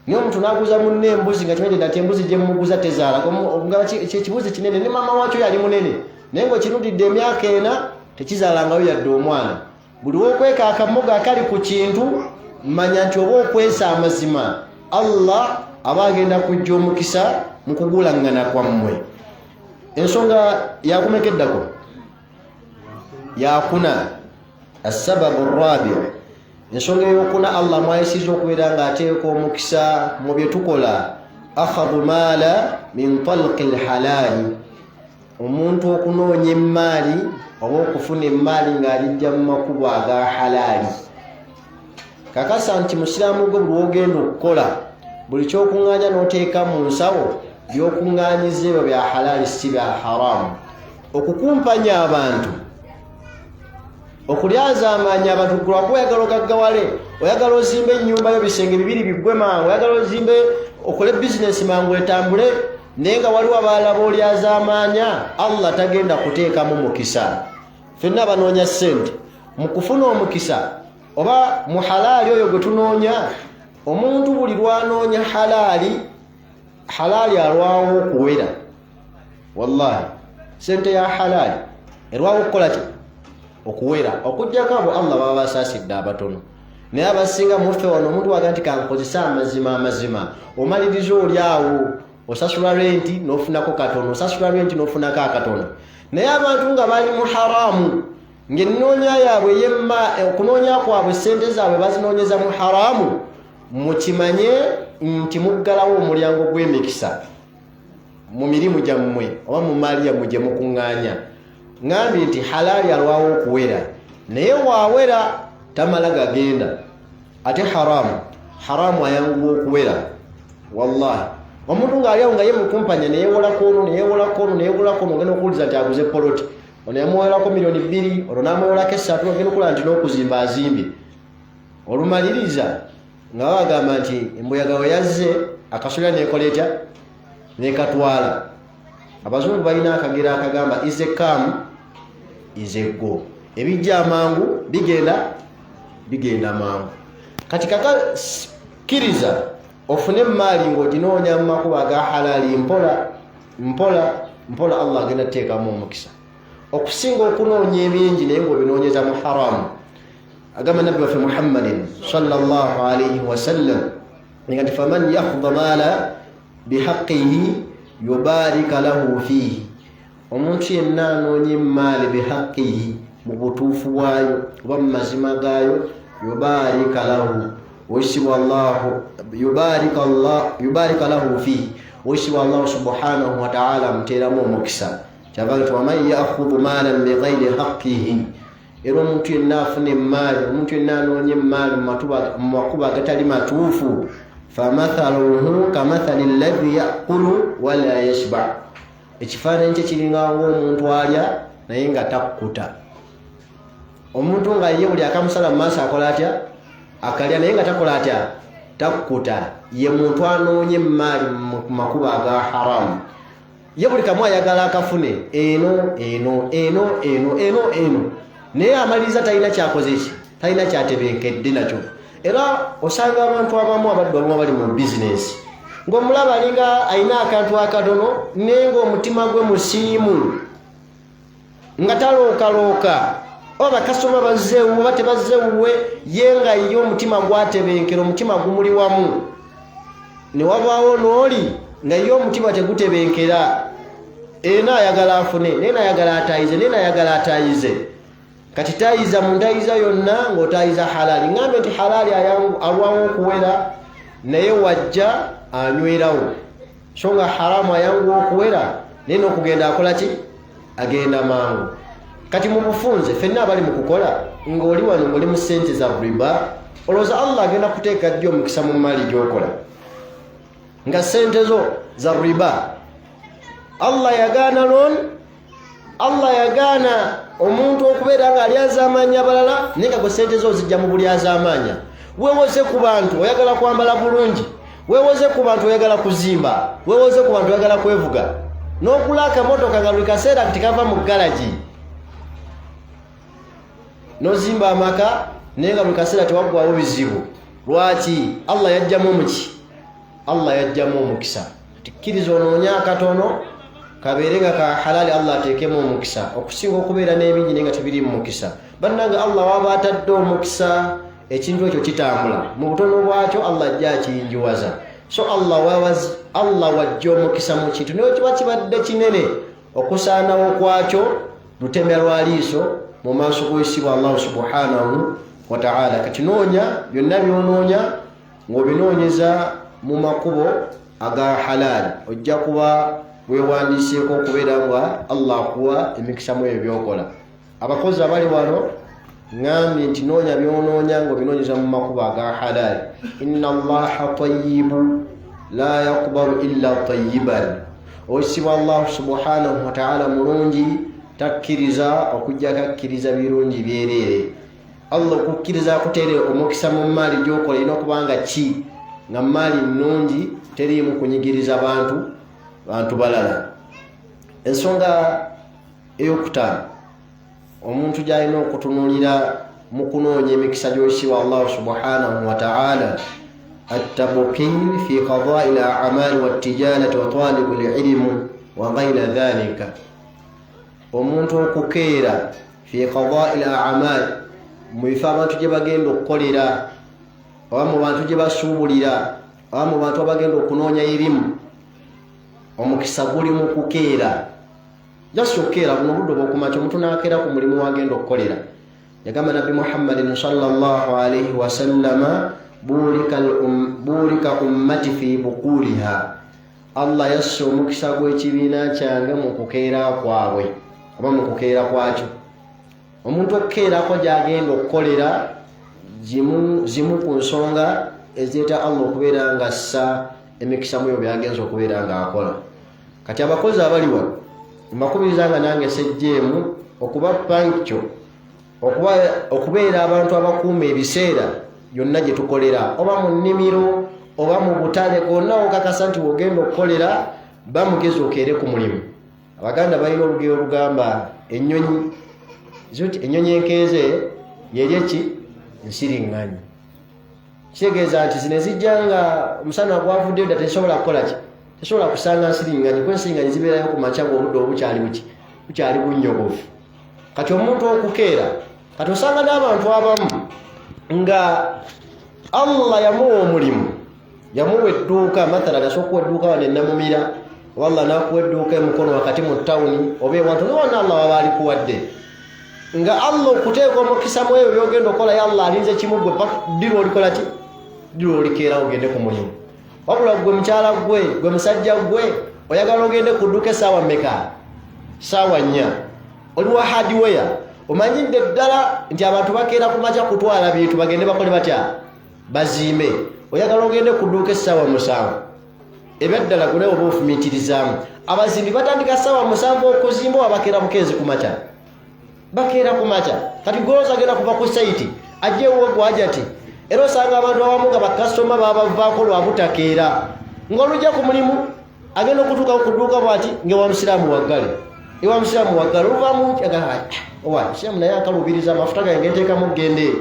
Speaker 1: Niyo omuntu n'aguza munne embuzi nga kimanyidde nti embuzi gye mumuguza tezaala nga kyekibuzi kinene ne maama waakyo yali munene naye ng'okirundidde emyaka 4 tekizaalangayo yadde omwana. Buli w'okweka akamoga akali ku kintu manya nti oba okwesa amazima Allah aba agenda kujja omukisa mu kugulaŋŋana kwammwe. Ensonga yakumekeddako yakuna assababu rabi' ensonga eyokuna Allah mwayisiza okubeera ng'ateeka omukisa mu bye tukola. Akhadhu mala min talqi lhalali, omuntu okunoonya emmaali oba okufuna emmaali ng'alijja mu makubo aga halaali. Kakasa nti musiraamu gwe buli wogenda okukola buli kyokuŋŋaanya n'oteeka mu nsawo by'okuŋŋaanyiza ebyo bya halaali si bya haramu. Okukumpanya abantu, okulyazaamaanya abantu kulwakuba oyagala ogaggawale, oyagala ozimbe ennyumba yo bisenge bibiri biggwe mangu, oyagala ozimbe okole bizinesi mangu etambule, naye nga waliwo abalala b'olyazaamaanya, Allah tagenda kuteekamu mukisa. Ffenna banoonya ssente mu kufuna omukisa oba mu halaali oyo gwe tunoonya. Omuntu buli lwanoonya halaali alwawo okuwera. Wallahi sente ya halaali erwawo okukola ki? Okuwera. Okujjako abo Allah baba basaasidde abatono, naye abasinga muffe wano omuntu waga nti kankozesa amazima. Omaliriza oli awo osasula renti n'ofunako katono, osasula renti n'ofunako akatono. Naye abantu nga bali mu haramu, ng'ennoonya yaabwe okunoonya kwabwe sente zaabwe bazinoonyeza mu haramu, mukimanye nti muggalawo omulyango gw'emikisa mu mirimu gyammwe oba mu maali yammwe gye mukuŋŋaanya. Ngambye nti halaali alwawo okuwera, naye waawera tamala gagenda. Ate haramu ayanguwa okuwera. Wallahi omuntu ng'alyawo nga ye mukumpanya neyeewolako ono ogenda okuwuliza nti aguze poloti, ono yamuweerako miliyoni 2, ono n'amuweerako 3, ogenda okulaba nti n'okuzimba azimbye. Olumaliriza nga bagamba nti embuyaga we yazze akasolya nekola etya nekatwala. Abazungu balina akagera akagamba is a come is a go. Ebijja amangu bigenda mangu. Kati kakakiriza ofune emmaali ng'oginoonya mu makubo aga halaali mpola Allah agenda teekamu omukisa okusinga okunoonya ebingi naye ng'obinoonyeza mu haramu. Agamba nabbi waffe Muhammadin sallallahu alayhi wasallam nti faman yakhudha mala bihaqqihi yubarika lahu fihi, omuntu yenna anoonya emmaali bihaqqihi mu butuufu bwayo oba mu mazima gaayo, yubarika lahu yubarika lahu fihi, wesiba Allah subhanahu wa ta'ala muteeramu omukisa. Kyava nti waman yakhudhu maalan bighayri haqqihi, era omuntu yenna afuna emmaali, omuntu yenna anoonya emmaali mu makubo agatali matuufu, famathaluhu kamathali alladhi ya'kulu wala yashba, ekifaananyi kye kiringa ng'omuntu alya naye nga takkuta. Omuntu nga ye buli akamusala mu maaso akola atya? Akalya naye nga takola atya? Takkuta. Ye muntu anoonya emmaali mu makubo aga haramu. Ye buli kamu ayagala akafune eno, naye amaliriza talina kyakoze ki? Talina kyatebenkedde nakyo. Era osanga abantu abamu abadde abamu bali mu bizinesi, ng'omulaba alinga alina akantu akatono naye ng'omutima gwe musiimu, nga talookalooka, oba bakasitoma bazzeewo oba tebazzeewuwe, ye nga ye omutima gwatebenkera, omutima gumuli wamu. Ne wabaawo n'oli nga ye omutima tegutebenkera, ena ayagala afune, nena ayagala atayize, nena ayagala atayize. Kati tayiza mu ntayiza yonna ng'otayiza halaali. Ngambe nti halaali alwawo okuwera naye wajja anywerawo, so nga haramu ayanguwa okuwera naye n'okugenda akola ki? Agenda mangu. Kati mu bufunze ffenna abali mu kukola ng'oli wano ng'oli mu ssente za riba, olowooza Allah agenda kuteeka ddi omukisa mu maali gy'okola nga ssente zo za riba? Allah yagaana loon, Allah yagaana omuntu okubeera nga alyazaamaanya abalala naye nga gwe ssente zo zijja mu bulyazaamaanya. Weewoze ku bantu oyagala kwambala bulungi, weewoze ku bantu oyagala kuzimba, weewoze ku bantu oyagala kwevuga, n'okula akamotoka nga buli kaseera tikava mu galagi, n'ozimba amaka naye nga buli kaseera tewaggwawo bizibu. Lwaki? Allah yajjamu omuki? Allah yajjamu omukisa. Tikkiriza onoonya akatono kabeere nga ka halaali, Allah ateekemu omukisa okusinga okubeera n'ebingi naye nga tebiri mu mukisa. Bannange Allah waba atadde omukisa, ekintu ekyo kitambula mu butono bwakyo, Allah ajja akiyinjiwaza. So Allah wajja omukisa mu kintu naye kiba kibadde kinene, okusaanawo kwakyo lutemya lwa liiso mu maaso g'oyisibwa Allah subhanahu wa ta'ala. Kati noonya byonna byonoonya ng'obinoonyeza mu makubo aga halal, ojja kuba weewandiiseeko okubeera nga Allah akuwa emikisa mu ebyo byokola. Abakozi abali wano ngambye nti noonya byonoonya ng'obinoonyeza mu makubo aga halal. Inna Allaha tayyibu la yaqbalu illa tayyiban. Oyisibwa Allah subhanahu wa ta'ala mulungi, takkiriza okujja kakkiriza birungi byereere. Allah okukkiriza akutere omukisa mu maali gy'okola erina okuba nga ki? Nga maali nnungi, teriimu kunyigiriza bantu balala. Ensonga ey'okutaano, omuntu gy'alina okutunuulira mu kunoonya emikisa gy'oyisibwa Allah subhanahu wa ta'ala, التبقين في قضاء الأعمال والتجارة وطالب العلم وغير ذلك. omuntu okukeera fi qada'i al-a'mal, mu bifo abantu gye bagenda okukolera, oba mu bantu gye basuubulira, oba mu bantu abagenda okunoonya erimu, omukisa guli mu kukeera. Just okukeera buno budde bw'okumakya omuntu n'akeera ku mulimu wagenda okukolera. Yagamba Nabbi Muhammadin sallallahu alayhi wa sallama, burika ummati fi bukuliha. Allah yasse omukisa gw'ekibiina kyange mu kukeera kwabwe, oba mu kukeera kwakyo. Omuntu okukeerako gy'agenda okukolera zimu ku nsonga ezeeta Allah okubeera nga assa emikisa mu ebyo by'agenza okubeera ng'akola. Kati abakozi abali wano mbakubiriza nga nange sejjeemu okuba pankyo, okubeera abantu abakuuma ebiseera byonna gye tukolera, oba mu nnimiro oba mu butale, konna okakasa nti wogenda okukolera bamugezi okeere ku mulimu. Abaganda balina olugero olugamba ennyonyi enkeeze yerye ki? Nsiriŋŋanyi. Kitegeeza nti zino ezijja nga omusana gwavuddeyo dda tesobola kukola ki? Tesobola kusanga nsiriŋŋanyi, kuba ensiriŋŋanyi zibeerayo ku makya ng'obudde bukyali bunnyogovu. Kati omuntu okukeera, kati osanga n'abantu abamu nga Allah yamuwa omulimu, yamuwa edduuka, mathalan asookuwa edduuka wano ennamumira, walla n'akuwa edduuka emukono wakati mu ttawuni oba ewantu, niwonna Allah waba alikuwadde. Nga Allah okuteeka omukisa mu ebyo by'ogenda okola, ya Allah alinze kimu gwe ddiru olikola ki? Ddiru olikeera ogende ku mulimu. Wabula gwe mukyala gwe musajja gwe oyagala ogende ku dduuka essaawa mmeka? Ssaawa 4. Oli wa hardware, omanyidde ddala nti abantu bakeera ku makya kutwala bintu bagende bakole batya? Bazimbe. Oyagala ogende ku dduuka essaawa 7. Ebyaddala gwe oba ofumiitirizaamu. Abazimbi batandika ssaawa 7 okuzimba, oba bakeera bukeezi ku makya? Bakeera ku makya. Kati goloza agenda kuva ku sayiti ajje ewo gwajati, era osanga abantu abamu nga bakasitoma babavaako lwa butakeera, ng'olujja ku mulimu agenda okutuuka ku dduuka bw'ati ng'ewa musiraamu waggale. Ewa musiraamu waggale oluvaamu owa musiraamu naye akalubiriza amafuta gange nteekamu gende.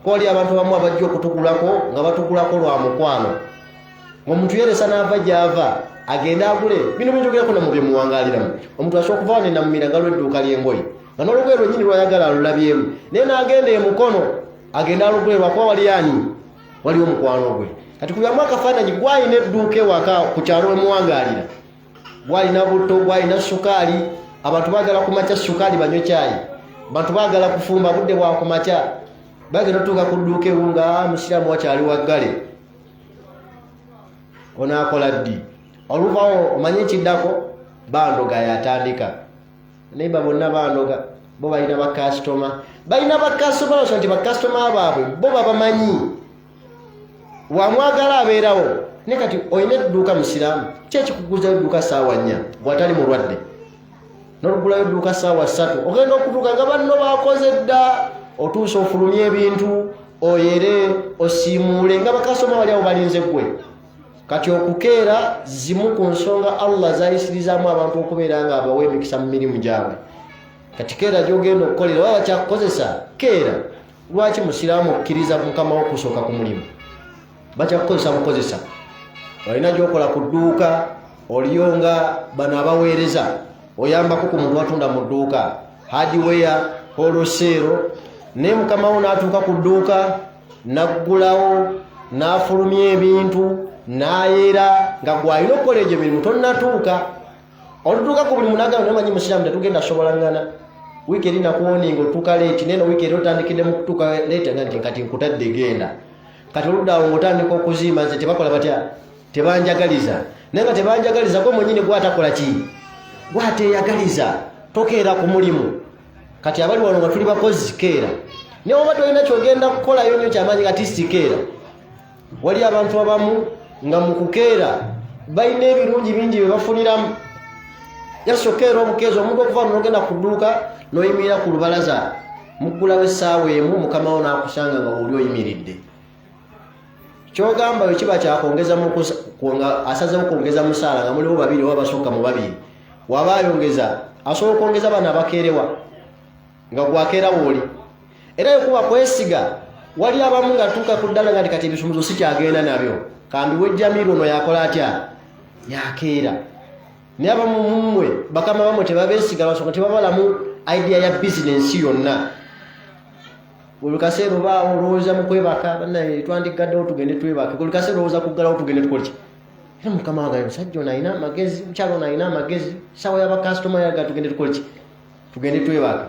Speaker 1: Kwali abantu abamu abajja okutugulako nga batugulako lwa mukwano, ng'omuntu yeresa n'ava gy'ava agenda agule bino binjogerako na mu bye muwangaaliramu. Omuntu asobola okuva wano ennamumira nga lw'edduuka ly'engoye nga n'olugoye lwennyini lwayagala alulabyemu, naye n'agenda emukono agenda alugule lwakuba waliwo mukwano gwe. Kati kubamu akafaananyi gwalina edduuka ewaka ku kyalo wemuwangaalira, gwalina butto, gwalina sukaali. Abantu baagala ku makya sukaali banywe caayi, abantu baagala kufumba budde bwa ku makya, bagenda otuuka ku dduuka ewu nga musiraamu wakyali waggale. Onaakola ddi? Oluvawo omanye ekiddako, bandoga yatandika. Neiba bonna bandoga, bo balina bakasitoma. Balina bakasitoma loso nti bakasitoma baabwe bo babamanyi. Wamwagala abeerawo. Ne kati oyina edduuka musiraamu, ki ekikuguza edduuka ssaawa 4 bw'atali mulwadde? N'olugulayo edduuka ssaawa 3, ogenda okutuuka nga banno baakoze dda, otuuse ofulumye ebintu, oyere, osiimuule nga bakasitoma bali awo balinze gwe. Kati okukeera zimu ku nsonga Allah zayisirizaamu abantu okubeera nga abawa emikisa mu mirimu gyabwe. Kati keera gy'ogenda okukolera oba bakyakukozesa keera. Lwaki musiraamu okkiriza mukama wo okusooka ku mulimu? Bakyakukozesa bukozesa. Olina gy'okola ku dduuka, oliyo nga bano abaweereza, oyambako ku muntu atunda mu dduuka, hardware, holoseero, naye mukama wo n'atuuka ku dduuka n'aggulawo n'afulumya ebintu n'ayera nga gwalina okukola egyo mirimu tonnatuuka. Olutuuka ku buli munagala namanyi musiraamu tetugenda sobolangana. wiki eri nakuwoninga otuuka leeti neno wiki eri otandikidde mu kutuuka leeti nti kati nkutadde genda kati oluddawo ng'otandika okuzimba nze tebakola batya tebanjagaliza naye nga tebanjagaliza gwe mwennyini gwatakola ki gwateeyagaliza tokeera ku mulimu kati abali wano nga tuli bakozi keera naye oba tolina kyogenda kukolayo nnyo kyamaanyi kati sikeera wali abantu abamu nga mu kukeera balina ebirungi bingi bye bafuniramu yasokeera obukeezi omuntu okuva nogenda ku dduuka n'oyimirira ku lubalaza muggulawo essaawa emu mukama wo n'akusanga nga oli oyimiridde kyogamba kiba kyakwongeza asazewo kwongeza musaala nga muliwo babiri oba basooka mu babiri waba ayongeza asobola okwongeza bana abakeerewa nga gwakeera wooli era yokuba kwesiga wali abamu nga tuuka ku ddala nga kati ebisumuzo si kyagenda nabyo kambi wejjamiiro ono yakola atya yakeera naye abamu mumwe bakama bamwe tebabeesiga basonga tebabalamu idea ya bizinensi yonna buli kaseera oba olowooza mu kwebaka bannaye twandigaddewo tugende twebake buli kaseera olowooza kuggalawo tugende tukoleki era mukama wange musajja ono alina amagezi mukyalo ono alina amagezi sawa y'abakasitoma yaga tugende tukoleki tugende twebake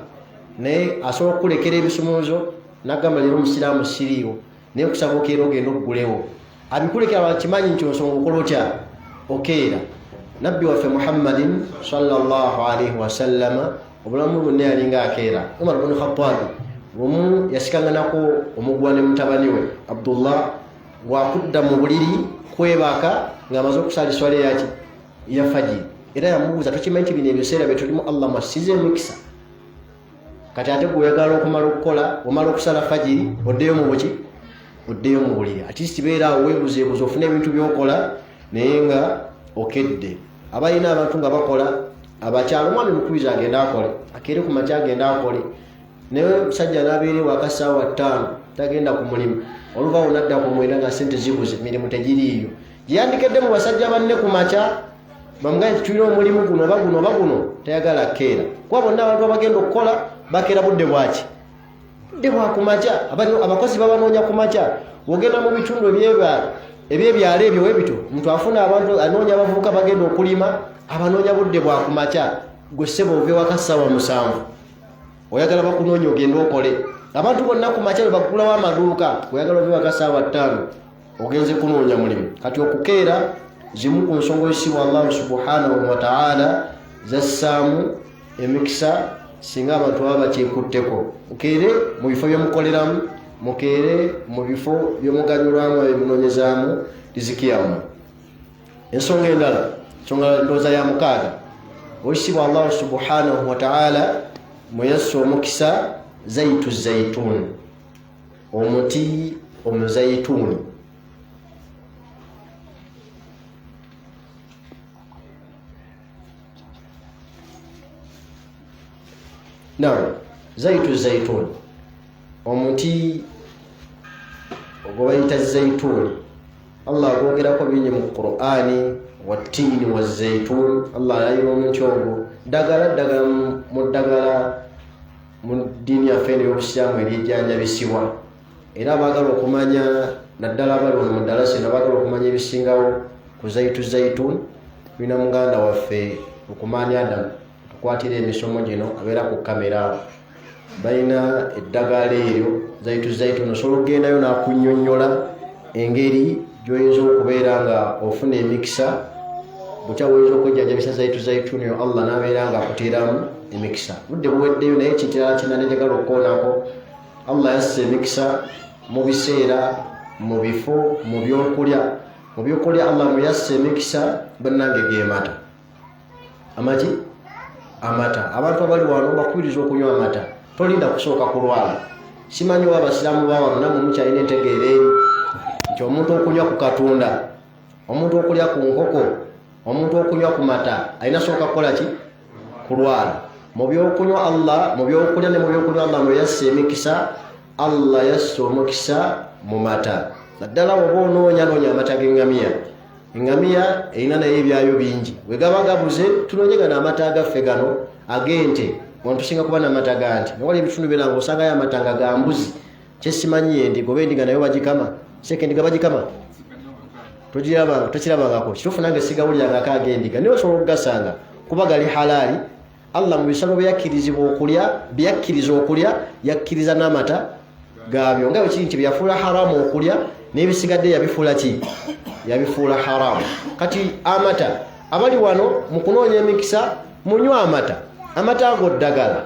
Speaker 1: naye asobola okukulekera ebisumuluzo nagamba leero omusiraamu siriiwo naye kusaba okeera ogenda okugulewo abikulekera bakimanyi nti onsonga okola otya okeera nabbi waffe muhammadin sallallahu alaihi wasallama obulamu bwonna yalinga akeera umar bnu khattabi omu yasikanganako omugwa ne mutabani we abdullah gwakudda mu buliri kwebaka ng'amaze okusala eswala yaki ya fajiri era yamubuuza tokimanyi nti bino ebiseera bye tulimu allah masize emikisa kati ate gweoyagala okumala okukola omala okusala fajiri oddeyo mu buki oddeyo mu buliri atisti beeraawo weebuzeebuza ofune ebintu byokola naye nga okedde abalina abantu nga bakola abakyalo omwami mukubiriza agenda akole akeere ku makya agenda akole naye musajja n'abeere waka ssaawa 5 tagenda ku mulimu oluvaawo nadda ku mwenda nga sente zibuze mirimu tegiriiyo gyeyandikedde mu basajja banne ku makya bamugaye nti tulina omulimu guno oba guno oba guno tayagala keera kuba bonna abantu abagenda okukola bakeera budde bwaki budde bwa ku makya abakozi babanoonya ku makya ogenda mu bitundu ebyebyalo ebyo webito omuntu afuna abantu anoonya abavubuka bagenda okulima abanoonya budde bwa ku makya gwe ssebo ove waka ssaawa 7 oyagala bakunoonya ogenda okole abantu bonna ku makya bakulawo amaduuka oyagala ove waka ssaawa 5 ogenze kunoonya mulimu kati okukeera zimu ku nsonga ezisibwa allahu subhanahu wataala zassaamu emikisa singa abantu baba bakyekutteko mukeere mu bifo byemukoleramu mukeere mu bifo byomuganyulwamu ebimunoonyezaamu riziki yamu ensonga endala ensonga ndooza ya 6 oyisibwa allahu subhanahu wataala mweyassa omukisa zaitu zaituni omuti omuzaituni zaitu zaituni omuti ogwo bayita zaituni allah agwogerako bingi mu qur'ani wattini wazaituni allah alayira omuti ogwo ddagala mu ddiini yaffe ey'obusiraamu eryejjanjabisibwa era baagala okumanya naddala abali wano mu ddala sino baagala okumanya ebisingawo ku zaitu zaituni tulina muganda waffe Lukumaani Adamu tukwatira emisomo gino abeera ku kamera balina eddagala eryo zaitu zaituni osobola okugendayo n'akunnyonnyola engeri gy'oyinza okubeera nga ofuna emikisa bukya woyinza okwejjanjabisa zaitu zaituni yo allah n'abeera nga akuteeramu emikisa budde buweddeyo naye ekirala kinane njagala okukoonako allah yassa emikisa mu biseera mu bifo mu byokulya allah muyassa emikisa bannange gemata amata abantu abali wano bakubiriza okunywa amata tolinda kusooka kulwala simanyi oba abasiraamu bawano namwe mukyalina entegeera eri nti omuntu okunywa ku katunda omuntu okulya ku nkoko omuntu okunywa ku mata alina sooka kukola ki kulwala mu byokunywa allah mu byokulya ne mu byokunywa allah mweyassa emikisa allah yassa omukisa mu mata naddala oba onoonya amata g'eŋŋamiya eŋŋamiya erina naye ebyayo bingi bwe gaba gabuze tunoonyegana amata agaffe gano ag'ente wano tusinga kuba n'amata ga nti nawali ebitundu biranga osangayo amata nga ga mbuzi kyesimanyi endiga oba endiga nayo bagikama seka endiga bagikama tokirabangako kituufu nange sigawulirangako ag'endiga naye osobola okugasanga kuba gali halaali Allah mu bisalo byakkirizibwa okulya byakkiriza okulya yakkiriza n'amata gaabyo nga bwe kiri nti byafuula haramu okulya n'ebisigadde yabifuula ki yabifuula haramu. Kati amata abali wano mu kunoonya emikisa munywa amata ago ddagala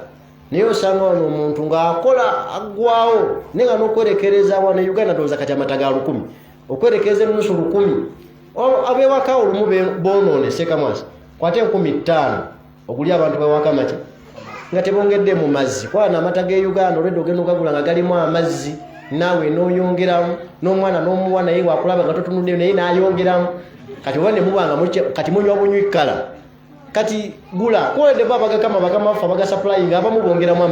Speaker 1: naye osanga wano omuntu ng'akola aggwawo naye nga n'okwerekereza wano Uganda ndowooza kati amata ga 100 okwerekereza ennusu 100 abewaka olumu boonoone sekamwasi kwate 15,000 okulya abantu bewaka maki nga tebongedde mu mazzi kwana amata ge Uganda olwedde ogenda okagula nga galimu amazzi naawe n'oyongeramu n'omwana n'omuwa naye wakulaba nga totunudde naye n'ayongeramu kati oba ne mubanga kati munywa bunywikala kati gula kwedde bakama bafa bagasaplayinga abamu bongeramu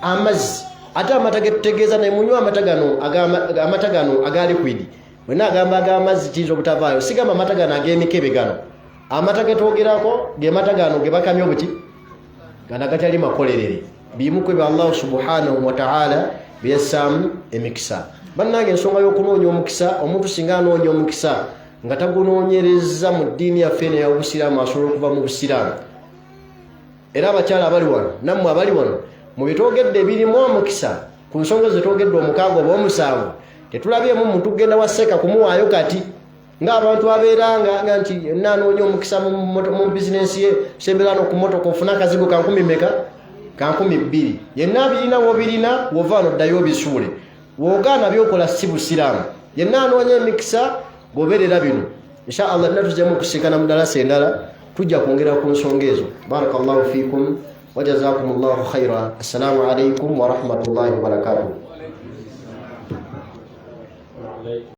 Speaker 1: amazzi ate amata getutegeeza naye munywa amata gano aga liquid wena agamba ag'amazzi kiyinza obutavaayo sigamba amata gano ag'emikebe gano amata getwogerako ge mata gano ge bakamya obuti gana gatali makolerere bimu kwebe Allah subhanahu wa ta'ala byassaamu emikisa. Bannange ensonga y'okunoonya omukisa omuntu singa anoonya omukisa nga tagunoonyereza mu ddiini yaffe ey'obusiraamu asobola okuva mu busiraamu. Era abakyala abali wano nammwe abali wano mu bitwogedde ebirimu omukisa ku nsonga zetwogedde 6 oba 7 tetulabyemu muntu kugenda waseka kumuwaayo kati ng'abantu abeeranga nti nanoonya omukisa mu bizinensi ye sembera no ku motoka ofuna akazigo ka 10 meka ka 12 yenna abirina wobirina wova noddayo obisuule woogaana byokola si busiraamu yenna anoonya emikisa goberera bino insha Allah natuzemu kusikana mu darasa endala tujja kwongera ku nsonga ezo. Barakallahu fikum wa jazakumullahu khairan. Assalamu alaikum wa rahmatullahi wa barakatuh.